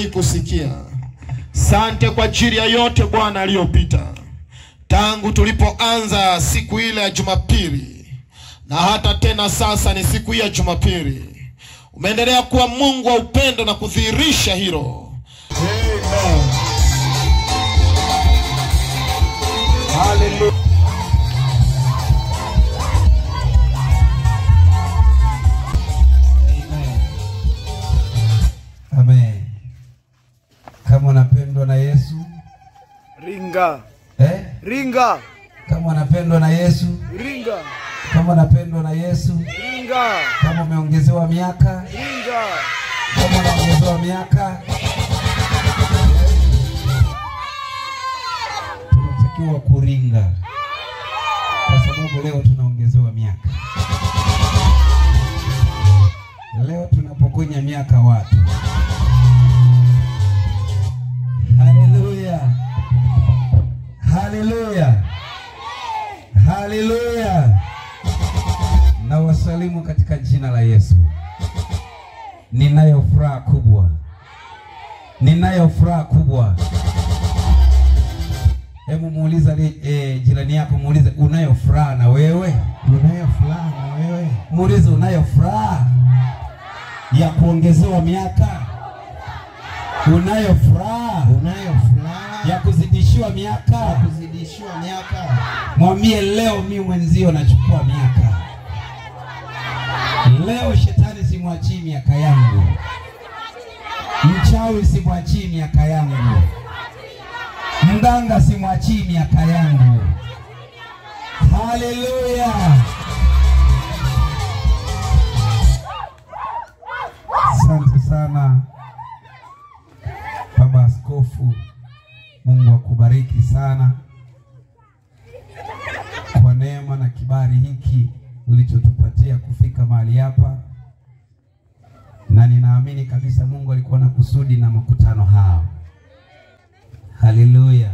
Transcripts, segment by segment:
hatujawahi kusikia. Sante kwa ajili ya yote Bwana aliyopita. Tangu tulipoanza siku ile ya Jumapili na hata tena sasa ni siku ya Jumapili, umeendelea kuwa Mungu wa upendo na kudhihirisha hilo. Amen. Hallelujah. Amen. Kama unapendwa na Yesu, ringa. Ringa. Kama unapendwa na Yesu, ringa. Kama unapendwa na Yesu, ringa. Kama umeongezewa miaka, ringa. Kama umeongezewa miaka, tunatakiwa kuringa, kwa sababu leo tunaongezewa miaka. Leo tunapokunya miaka watu. Haleluya. Haleluya. Haleluya. Na wasalimu katika jina la Yesu. Ninayo furaha kubwa. Ninayo furaha kubwa. Hebu muuliza jirani yako, muulize unayo furaha na wewe? Unayo furaha na wewe? Muulize unayo furaha ya kuongezewa miaka? Unayo furaha? Unayo furaha ya kuzidishiwa miaka? Ya kuzidishiwa miaka. Mwambie leo mimi mwenzio nachukua miaka. Leo shetani simwachii miaka yangu. Mchawi simwachii miaka yangu. Mganga simwachii miaka yangu. Haleluya. Asante sana Baba Askofu, Mungu akubariki sana kwa neema na kibali hiki ulichotupatia kufika mahali hapa, na ninaamini kabisa Mungu alikuwa na kusudi na makutano hao. Haleluya.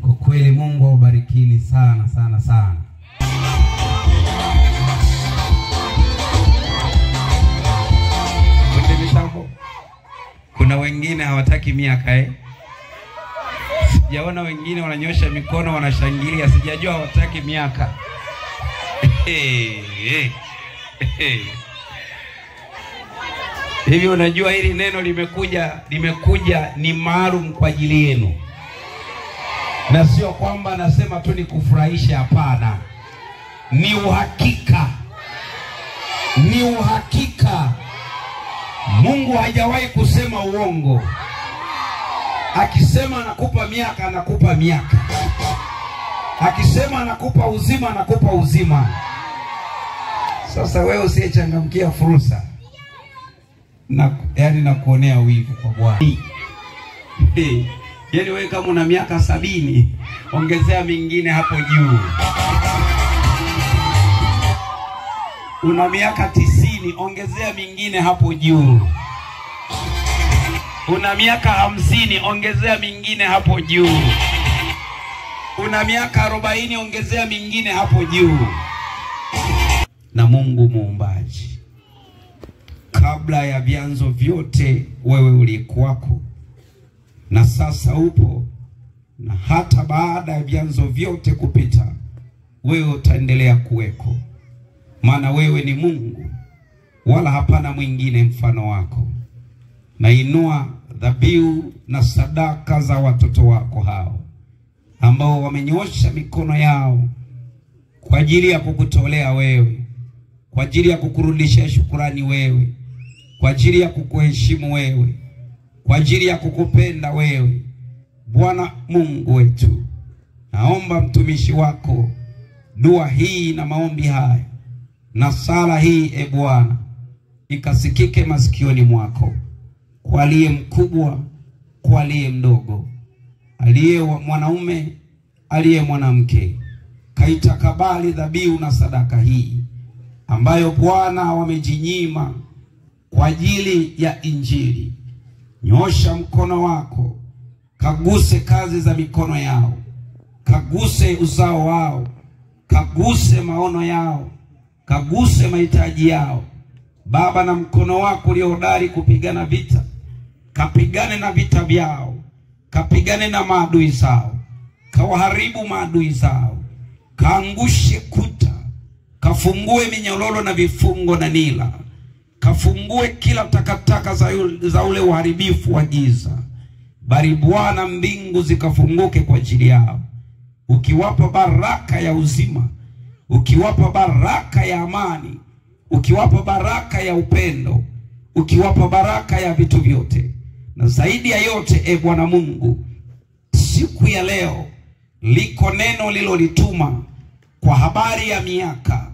Kwa kweli Mungu awabariki sana sana sana. Kuna wengine hawataki miaka Sijaona wengine wananyosha mikono wanashangilia, sijajua hawataki miaka. Hivi unajua hili neno limekuja ni maalum kwa ajili yenu. Na sio kwamba nasema tu ni kufurahisha, hapana. Ni uhakika. Ni uhakika. Mungu hajawahi kusema uongo. Akisema anakupa miaka, anakupa miaka. Akisema anakupa uzima, anakupa uzima. Sasa wewe usiyechangamkia fursa na kuonea wivu kwa Bwana. Yaani wewe kama una miaka 70, ongezea mingine hapo juu. Una miaka 90, ongezea mingine hapo juu. Una miaka 50, ongezea mingine hapo juu. Una miaka 40, ongezea mingine hapo juu. Na Mungu muumbaji, kabla ya vyanzo vyote wewe ulikuwako, na sasa upo, na hata baada ya vyanzo vyote kupita wewe utaendelea kuweko. Maana wewe ni Mungu, wala hapana mwingine mfano wako. Na inua dhabihu na sadaka za watoto wako hao ambao wamenyosha mikono yao kwa ajili ya kukutolea wewe, kwa ajili ya kukurudishia shukrani wewe, kwa ajili ya kukuheshimu wewe, kwa ajili ya kukupenda wewe. Bwana Mungu wetu, naomba mtumishi wako dua hii na maombi haya na sala hii, Bwana, ikasikike masikioni mwako, kwa aliye mkubwa, kwa aliye mdogo, aliye mwanaume, aliye mwanamke. Kaitakabali dhabihu na sadaka hii ambayo Bwana wamejinyima kwa ajili ya Injili. Nyosha mkono wako, kaguse kazi za mikono yao, kaguse uzao wao, kaguse maono yao, kaguse mahitaji yao. Baba, na mkono wako uliohodari kupigana vita kapigane na vita vyao, kapigane na maadui zao, kawaharibu maadui zao, kaangushe kuta, kafungue minyororo na vifungo na nila, kafungue kila takataka za ule uharibifu wa giza. Bali Bwana, mbingu zikafunguke kwa ajili yao, ukiwapa baraka ya uzima, ukiwapa baraka ya amani, ukiwapa baraka ya upendo, ukiwapa baraka ya vitu vyote. Na zaidi ya yote, Bwana Mungu, siku ya leo liko neno lilolituma kwa habari ya miaka.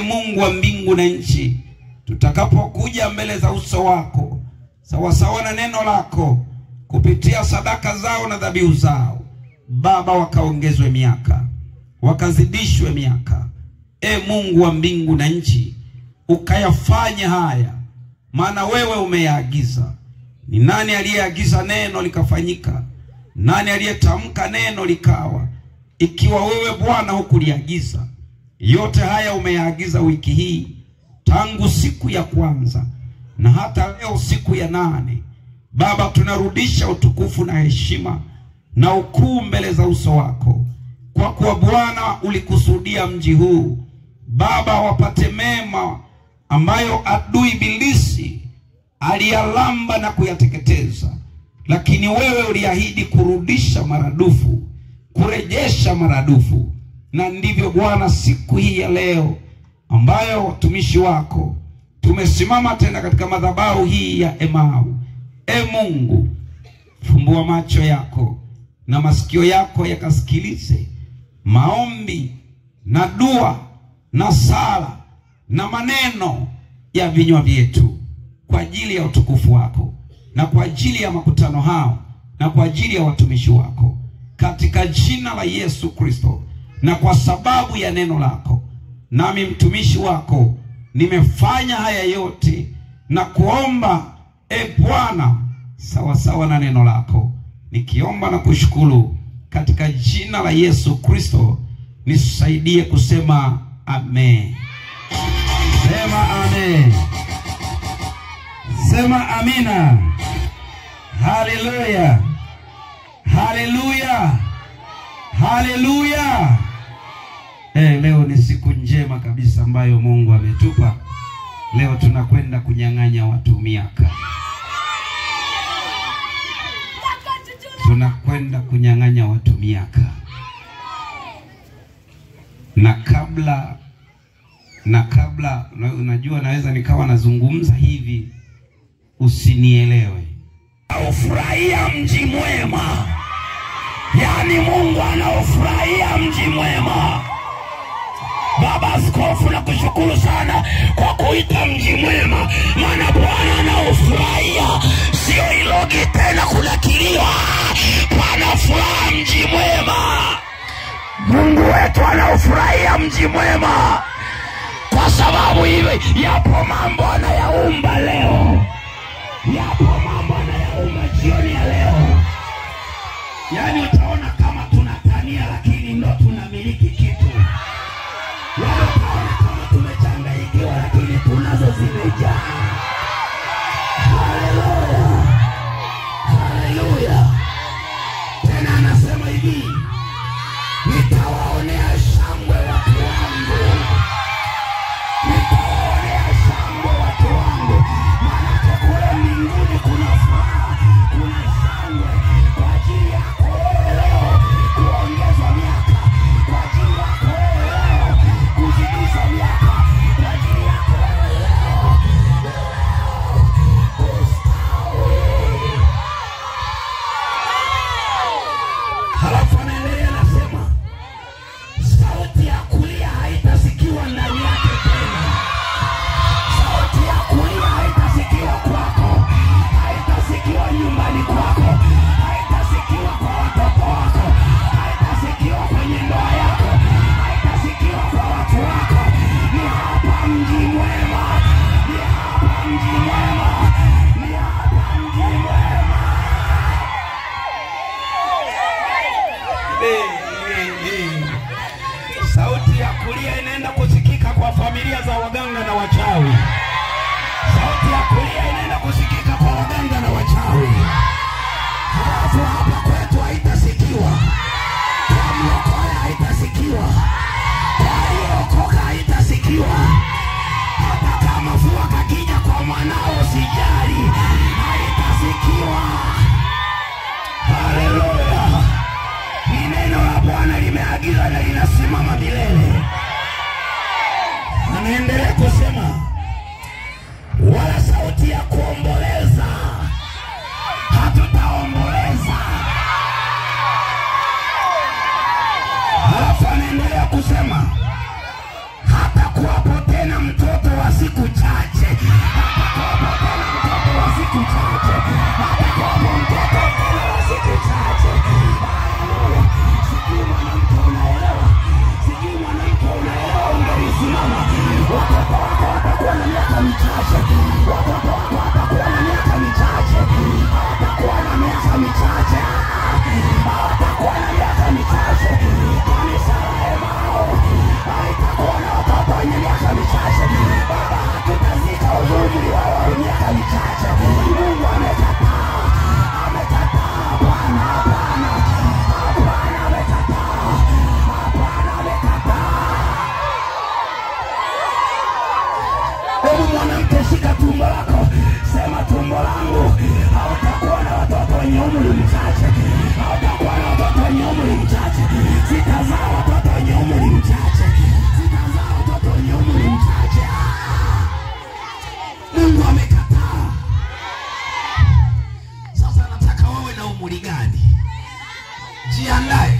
Mungu wa mbingu na nchi, tutakapokuja mbele za uso wako sawa sawa na neno lako, kupitia sadaka zao na dhabihu zao, Baba, wakaongezwe miaka, wakazidishwe miaka. Mungu wa mbingu na nchi, ukayafanya haya, maana wewe umeyaagiza. Ni nani aliyeagiza neno likafanyika? Nani aliyetamka neno likawa? Ikiwa wewe Bwana hukuliagiza, yote haya umeyaagiza wiki hii, tangu siku ya kwanza na hata leo siku ya 8. Baba, tunarudisha utukufu na heshima na ukuu mbele za uso wako, kwa kuwa Bwana ulikusudia mji huu Baba wapate mema ambayo adui Ibilisi aliyalamba na kuyateketeza. Lakini wewe uliahidi kurudisha maradufu, kurejesha maradufu. Na ndivyo Bwana, siku hii ya leo ambayo watumishi wako tumesimama tena katika madhabahu hii ya Emau, Mungu, fumbua macho yako na masikio yako yakasikilize maombi na dua na sala na maneno ya vinywa vyetu, kwa ajili ya utukufu wako na kwa ajili ya makutano hao na kwa ajili ya watumishi wako, katika jina la Yesu Kristo. Na kwa sababu ya neno lako, nami mtumishi wako nimefanya haya yote na kuomba, Bwana, sawa sawa na neno lako, nikiomba na kushukuru katika jina la Yesu Kristo. Nisaidie kusema amen. Sema amen. Sema amina. Haleluya. Haleluya. Haleluya. Leo ni siku njema kabisa ambayo Mungu ametupa. Leo tunakwenda kunyang'anya watu miaka. Tunakwenda kunyang'anya watu miaka. Na kabla unajua naweza nikawa nazungumza hivi usinielewe. Ufurahia mji mwema. Yaani Mungu anaufurahia mji mwema. Baba Askofu, nakushukuru sana kwa kuita mji mwema, maana Bwana anaufurahia. Sio Ilogi tena kuna kilio, pana furaha mji mwema. Mungu wetu anaufurahia mji mwema, kwa sababu hivi yapo mambo anayaumba leo. Yapo mambo anayaumba jioni ya leo. Yaani utaona kama tunatania, lakini ndo tunamiliki kitu. Yaani utaona kama tumechanganyikiwa, lakini tunazo zimejaa. Haleluya. Haleluya. Tena anasema hivi, nitawaonea shangwe watu wangu. Nitawaonea shangwe watu wangu. Maana kule mbinguni ya kuomboleza, hatutaomboleza. Halafu anaendelea kusema hata kuwapo tena mtoto wa siku chache, hata kuwapo tena mtoto wa siku chache, hata kuwapo mtoto tena wa siku chache. Sijui mwanamke unaelewa, sijui mwanamke unaelewa, ungelisimama. Watoto wako watakuwa na miaka michache, watoto wako watakuwa na miaka michache, watakuwa na miaka michache, watakuwa na miaka michache. Kanisa la Emau haitakuwa na watoto wenye miaka michache. Baba, hatutazika uzuri wao wa miaka michache. Mungu amekataa, amekataa. Hapana, hapana, hapana, amekataa, hapana, amekataa. Hebu mwanamke, shika tumbo lako, sema tumbo langu hautakuwa na watoto wenye umri mchache, hautakuwa na watoto wenye umri mchache. Sitazaa watoto wenye umri mchache, sitazaa watoto wenye umri mchache. Mungu amekataa. Sasa nataka wewe na umri gani? Jiandae.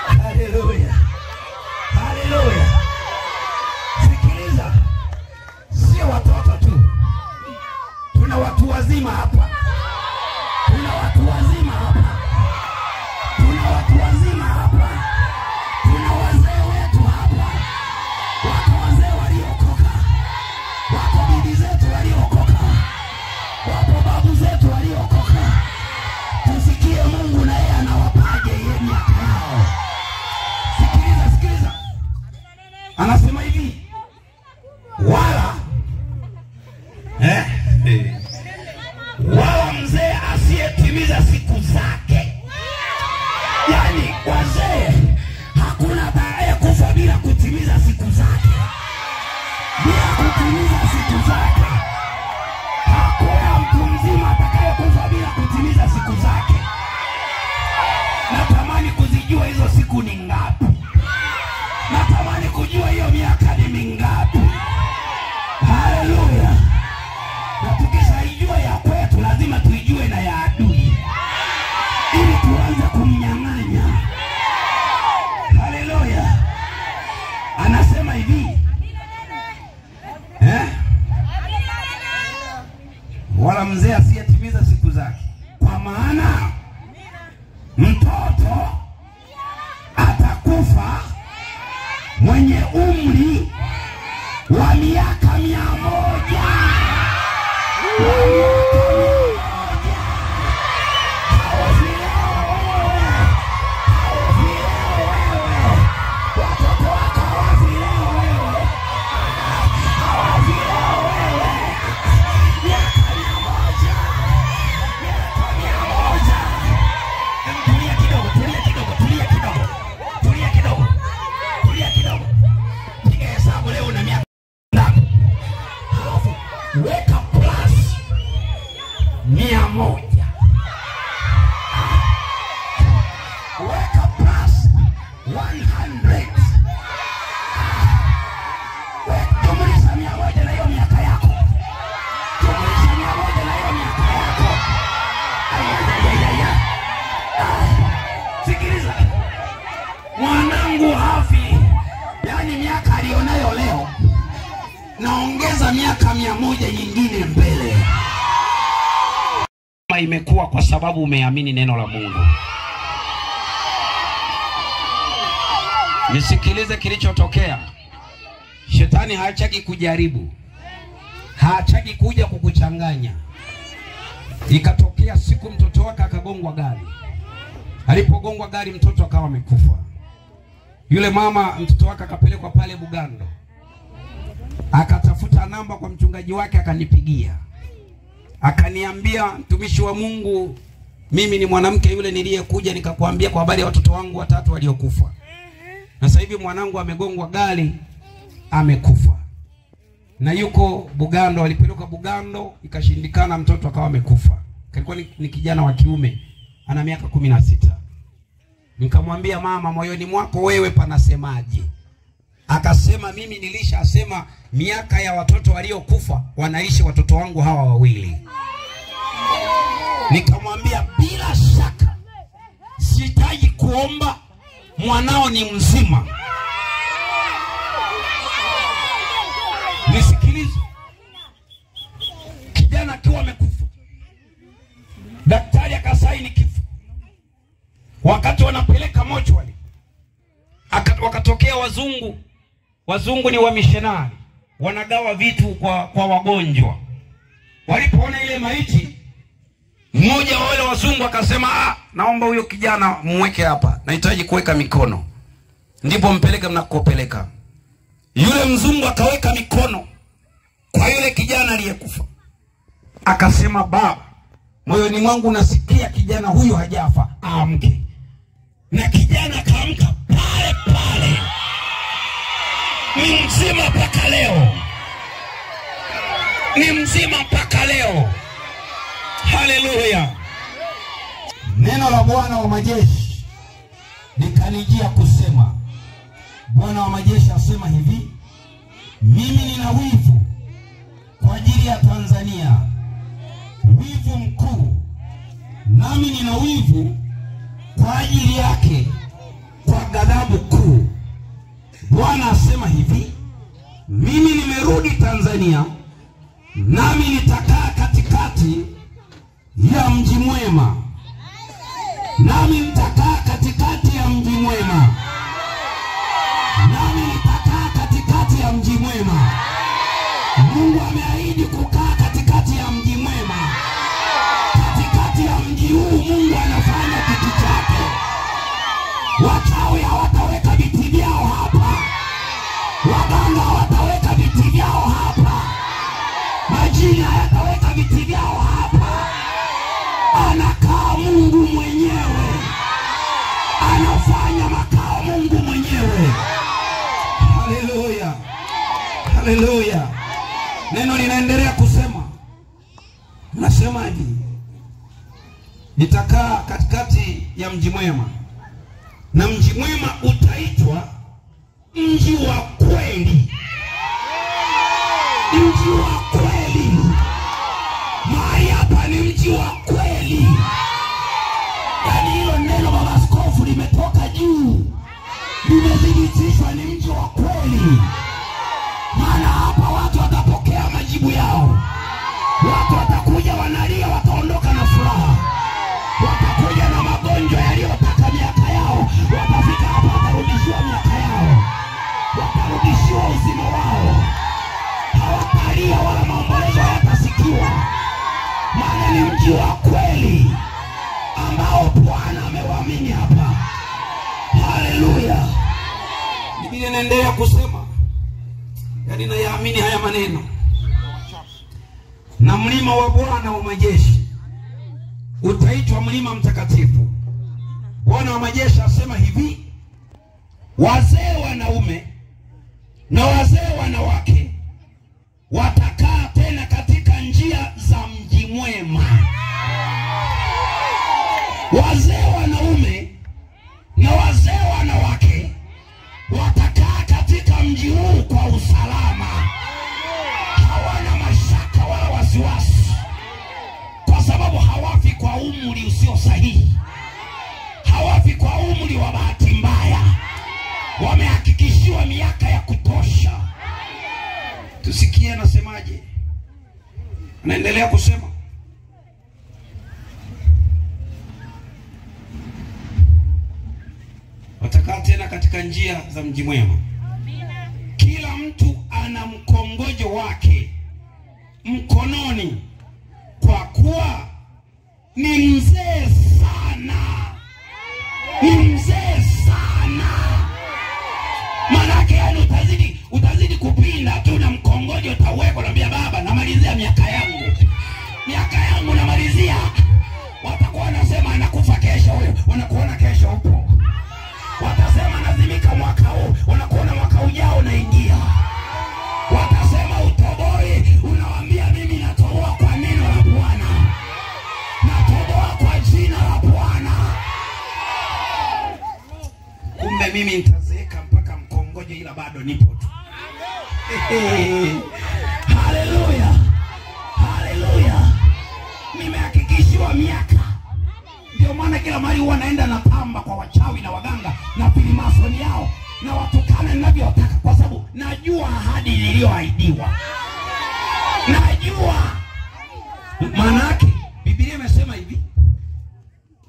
Haleluya. Haleluya. Sikiliza. Sio watoto tu. Tuna watu wazima hapa. Tuna watu wazima hapa. Tuna watu wazima hapa. Tuna wazee wetu hapa. Wako wazee waliokoka. Wako bibi zetu waliokoka. Wako babu zetu waliokoka. Tusikie Mungu na yeye anawapaje yeye miaka yao. Sikiliza, sikiliza. Anasema hivi. Wala wala mzee asiyetimiza siku zake. Yani wazee, hakuna atakaye kufa bila kutimiza siku zake. Bila kutimiza siku zake. Hakuna mtu mzima atakaye kufa bila kutimiza siku zake. Natamani kuzijua hizo siku ni ngapi. Natamani kujua hiyo miaka ni mingapi. Haleluya. Na tukishaijua ya kwetu lazima tuijue na ya adui, ili tuanze kumnyang'anya. Haleluya. Anasema hivi. Wala mzee asiyetimiza siku zake. Kwa maana mtoto atakufa mwenye umri wa miaka 100. Weka plus 100. Weka plus 100. Jumlisha 100 na hiyo miaka yako. Jumlisha 100 na hiyo miaka yako. Sikiliza. Mwanangu hafi. Yani miaka alionayo leo, naongeza miaka 100 nyingine mbele. Imekuwa kwa sababu umeamini neno la Mungu. Nisikilize kilichotokea. Shetani haachaki kujaribu, haachaki kuja kukuchanganya. Ikatokea siku mtoto wake akagongwa gari. Alipogongwa gari mtoto akawa amekufa. Yule mama mtoto wake akapelekwa pale Bugando. Akatafuta namba kwa mchungaji wake, akanipigia. Akaniambia, mtumishi wa Mungu, mimi ni mwanamke yule niliyekuja nikakwambia kwa habari ya watoto wangu 3 waliokufa. Na sasa hivi mwanangu amegongwa gari, amekufa. Na yuko Bugando, alipelekwa Bugando, ikashindikana, mtoto akawa amekufa. alikuwa ni kijana wa kiume, ana miaka 16. Nikamwambia, mama, moyoni mwako wewe panasemaje? Akasema, mimi nilishasema miaka ya watoto waliokufa wanaishi watoto wangu hawa wawili. Nikamwambia, bila shaka sihitaji kuomba, mwanao ni mzima. Nisikilize. Kijana akiwa amekufa, daktari akasaini kifo. Wakati wanapeleka mochwali, wakatokea wazungu. Wazungu ni wamishenari, wanagawa vitu kwa wagonjwa. Walipoona ile maiti, mmoja wa wale wazungu akasema, naomba huyo kijana muweke hapa, nahitaji kuweka mikono. Ndipo mpeleke mnakopeleka. Yule mzungu akaweka mikono kwa yule kijana aliyekufa. Akasema, baba, moyoni mwangu nasikia kijana huyu hajafa, aamke. Na kijana kaamka pale pale, ni mzima mpaka leo. Ni mzima mpaka leo. Haleluya. Neno la Bwana wa majeshi likanijia kusema, Bwana wa majeshi asema hivi, mimi nina wivu kwa ajili ya Tanzania, wivu mkuu, nami nina wivu kwa ajili yake kwa ghadhabu kuu. Bwana asema hivi, mimi nimerudi Tanzania, nami nitakaa katikati ya mji mwema. Nami nitakaa katikati ya mji mwema. Nami nitakaa katikati ya mji mwema. Mungu ameahidi kukaa katikati ya mji mwema. Katikati ya mji huu Mungu anafanya kitu chake. Wachawi hawataweka viti vyao hapa. Waganga hawataweka viti vyao hapa. Majini hayataweka viti vyao hapa. Anakaa Mungu mwenyewe. Anafanya makao Mungu mwenyewe. Haleluya. Haleluya. Neno linaendelea kusema. Nasemaje? Nitakaa katikati ya mji mwema. Na mji mwema utaitwa mji wa kweli. Mji wa kweli. Mahali hapa ni mji wa kweli. Yaani hilo neno baba askofu limetoka juu, limethibitishwa ni mji wa kweli. Maana hapa watu watapokea majibu yao. Watu watakuja wanalia, wataondoka na furaha. Watakuja na magonjwa yaliyotaka miaka yao, watafika hapa watarudishiwa miaka yao. Watarudishiwa uzima wao. Hawatalia wala maombolezo hayatasikiwa. Maana ni mji wa kweli ambao Bwana amewaamini hapa. Haleluya. Biblia inaendelea kusema, yaani nayaamini haya maneno. Na mlima wa Bwana wa majeshi utaitwa mlima mtakatifu. Bwana wa majeshi asema hivi, wazee wanaume na wazee wanawake watakaa tena katika njia za mji mwema. Wazee wanaume na wazee wanawake watakaa katika mji huu kwa usalama. Hawana mashaka wala wasiwasi, kwa sababu hawafi kwa umri usio sahihi. Hawafi kwa umri wa bahati mbaya. Wamehakikishiwa miaka ya kutosha. Tusikie anasemaje. Anaendelea kusema, watakaa tena katika njia za mji mwema. Kila mtu ana mkongojo wake mkononi, kwa kuwa ni mzee sana. Ni mzee sana. Manake yani utazidi kupinda tu na mkongojo utawekwa. Naambia baba, namalizia miaka yangu. Miaka yangu namalizia. Watakuwa wanasema anakufa kesho huyo. Wanakuona kesho upo. Watasema nazimika mwaka huu. Wanakuona mwaka ujao unaingia. Watasema utoboi. Unawaambia mimi natoboa kwa neno la Bwana. Na mimi nitazeeka mpaka mkongojo, ila bado nipo tu. Haleluya. Haleluya. Nimehakikishiwa miaka. Ndio maana kila mara huwa naenda na pamba kwa wachawi na waganga na filimasoni yao na watukana ninavyotaka, kwa sababu najua ahadi niliyoahidiwa. Najua. Maana yake Biblia imesema hivi,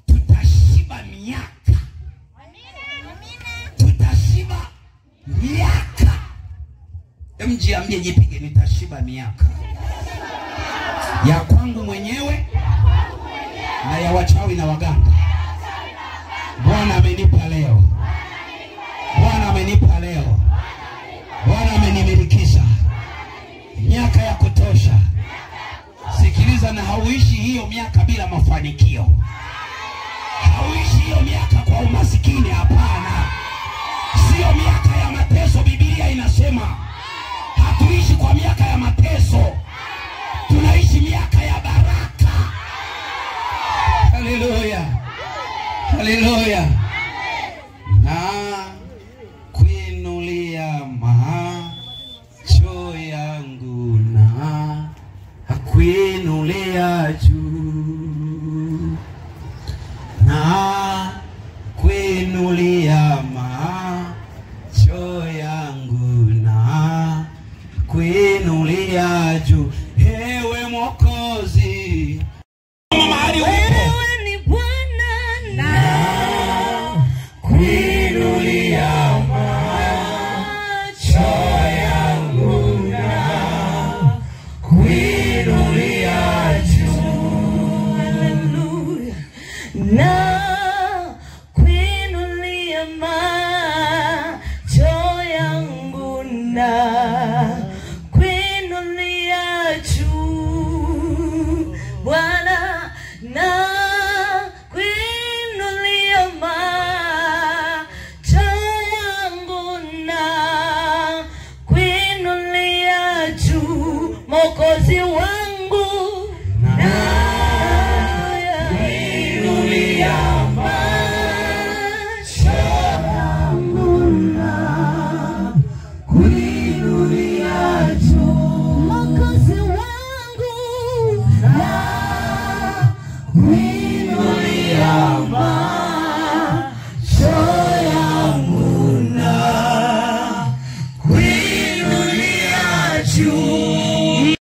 tutashiba miaka. Tutashiba miaka. Mjiambie, jipige, nitashiba miaka ya kwangu mwenyewe na ya wachawi na waganga. Bwana amenipa leo. Bwana amenipa leo. Bwana amenimilikisha miaka ya kutosha. Sikiliza, na hauishi hiyo miaka bila mafanikio. Hauishi hiyo miaka kwa umasikini, hapana. Sio miaka ya mateso. Biblia inasema hatuishi kwa miaka ya mateso, tunaishi miaka ya baraka. Haleluya. Haleluya. Na kuinulia macho yangu na kuinulia juu, na kuinulia macho yangu na kuinulia juu. Ewe Mwokozi, wewe ni Bwana, na kuinulia macho yangu na kuinulia juu. Haleluya. Na kuinulia macho yangu na kuinulia juu. Bwana, na kuinulia macho yangu na kuinulia juu. Mwokozi wangu, na kuinulia macho yangu na kuinulia juu. Mwokozi wangu, na kuinulia macho yangu na kuinulia juu.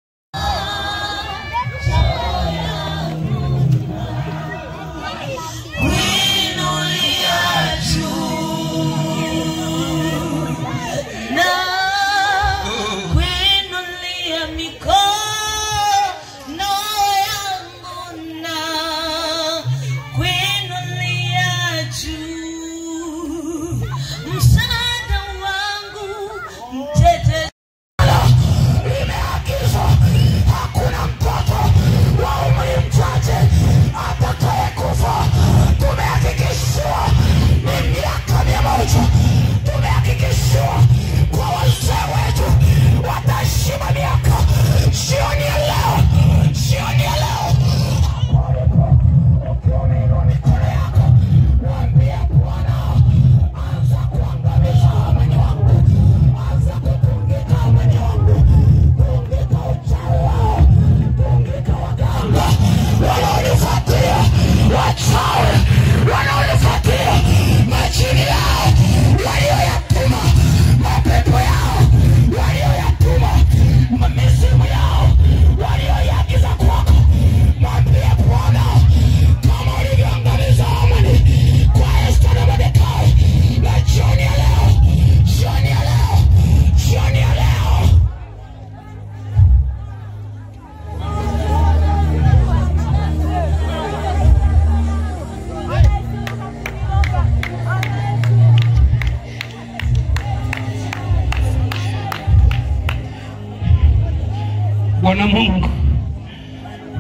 Bwana Mungu,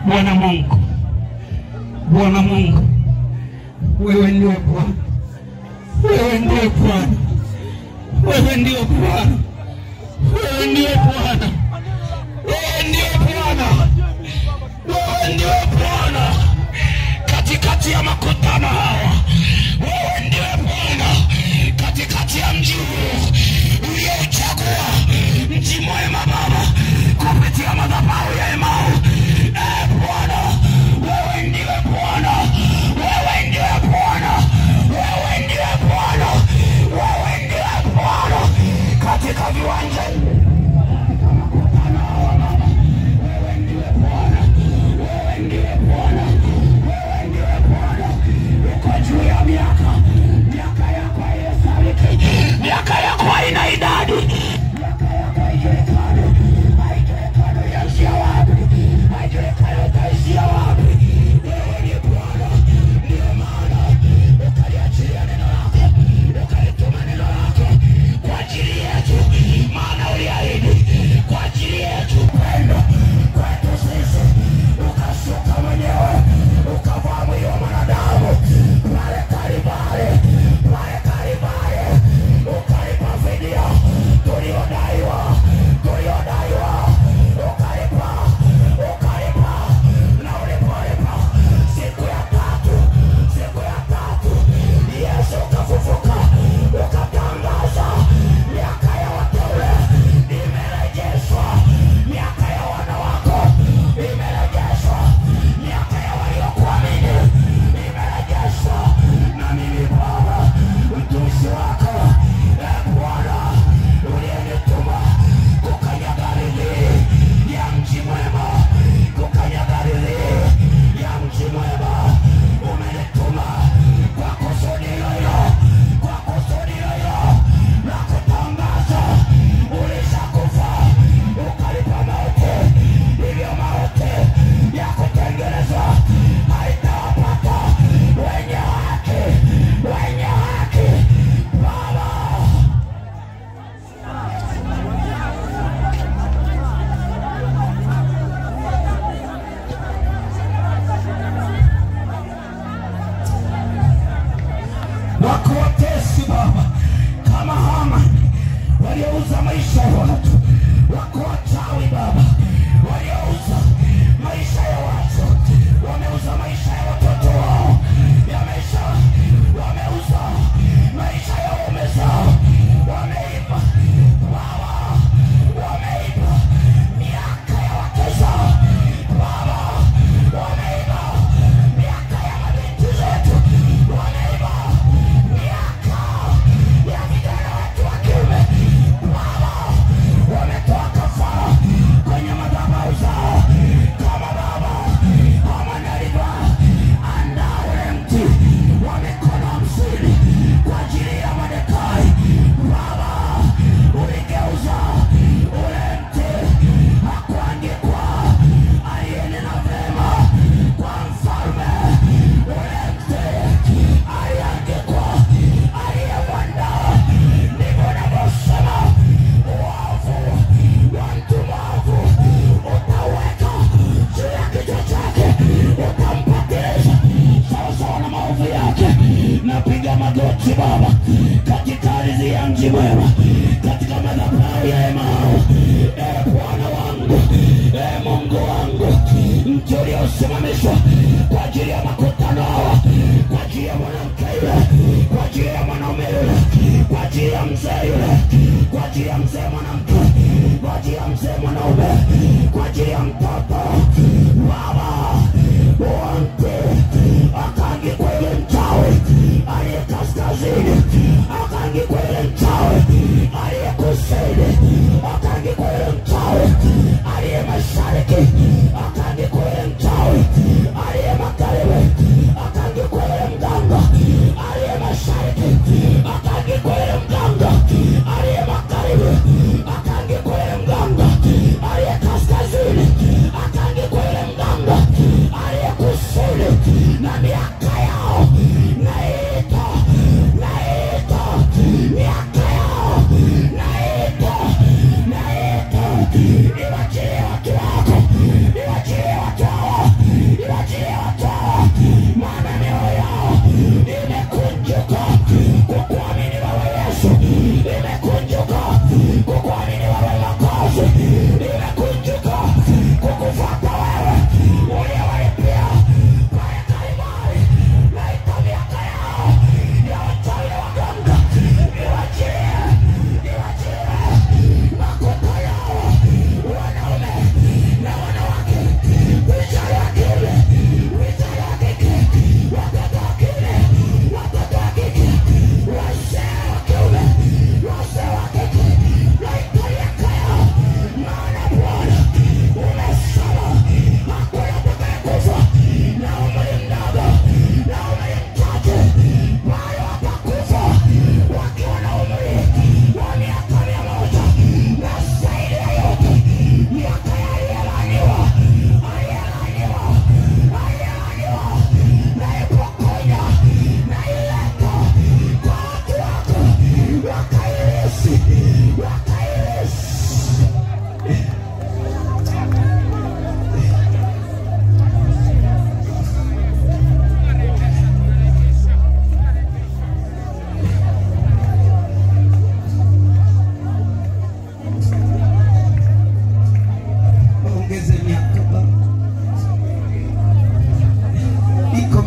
Bwana Mungu, Bwana Mungu, wewe ndiye Bwana, wewe ndiye Bwana, wewe ndiye Bwana, wewe ndiye Bwana, wewe ndiye Bwana, wewe ndiye Bwana katikati ya makutano haya, wewe ndiye Bwana katika Bwana, wewe ndiye Bwana. Uko juu ya miaka, miaka yako haihesabiki, miaka yako haina idadi, miaka yako haijulikani, haijulikani utaishia wapi, haijulikani utaishia wapi. Wewe ni Bwana, ndio maana ukaliachilia neno lako, ukalituma neno lako kwa ajili yetu, maana uliahidi kwa ajili yetu pendo kwetu sisi, ukashuka mwenyewe ukavaa mwili wa mwanadamu pale Kalvari, ukalipa fidia tuliodaiwa, ukalipa na ulipolipa siku ya tatu Yesu ukafufuka, ukatangaza miaka ya wateule imerejeshwa, miaka ya wana wako imerejeshwa, miaka ya waliokuamini imerejeshwa. Na mimi Baba mtumishi wako, Bwana uliyenituma kukanyaga ardhi ya mji mwema, kukanyaga ardhi ya mji mwema, umenituma kwa kusudi hilo, na kutangaza ulishakufa, ukalipa mauti, hivyo mauti ya kutengenezwa haitawapata wenye haki, Baba. Wako watesi Baba, kama Hamani waliouza maisha ya watu, wako wachawi Baba waliouza maisha ya watu, wameuza maisha ya watoto wao, wameuza maisha ya waume zao, wameiba Baba, wameiba miaka ya wake zao Baba, wameiba miaka ya mabinti zetu, wameiba miaka ya vijana wetu wa kiume Baba, wametoa kafara kwenye madhabahu zao, kama Baba Hamani alivyoandaa ule mti wa mikono 50 kwa ajili ya Mordekai Baba, uligeuza ule mti, hakuandikwa aliyenena vema kwa mfalme, ule mti aliandikwa aliyemwandaa. Ndivyo unavyosema, uovu wa mtu mwovu utaweka juu ya kichwa chake, utampatilisha sawasawa na maovu yake. Napiga magoti Baba katika ardhi ya mji mwema, katika madhabahu ya hemao, Bwana wangu, Mungu wangu, mti uliosimamishwa kwa ajili ya makutano hawa, kwa ajili ya mwanamke yule, kwa ajili ya mwanaume yule, kwa ajili ya mzee yule, kwa ajili ya mzee mwanamke, kwa ajili ya mzee mwanaume, kwa ajili ya mtoto Baba, wote akaangikwa ile mchawi aliye kaskazini, akaangikwa ile mchawi aliye kusini, akaangikwa ile mchawi aliye mashariki, akaangikwa ile mchawi aliye magharibi, akaangikwa ile mganga aliye mashariki, akaangikwa ile mganga aliye magharibi, akaangikwa ile mganga aliye kaskazini, akaangikwa ile mganga aliye kusini, na miaka yao naita miaka yao naita iwachilie watu wako, iwachilie watu hao, maana mioyo yao imekunjuka kukuamini wewe Yesu, imekunjuka kukuamini wewe Mwokozi, imekunjuka kukufuata wewe uliyewalipia pale Kalvari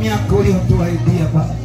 miaka uliyotuahidia Baba.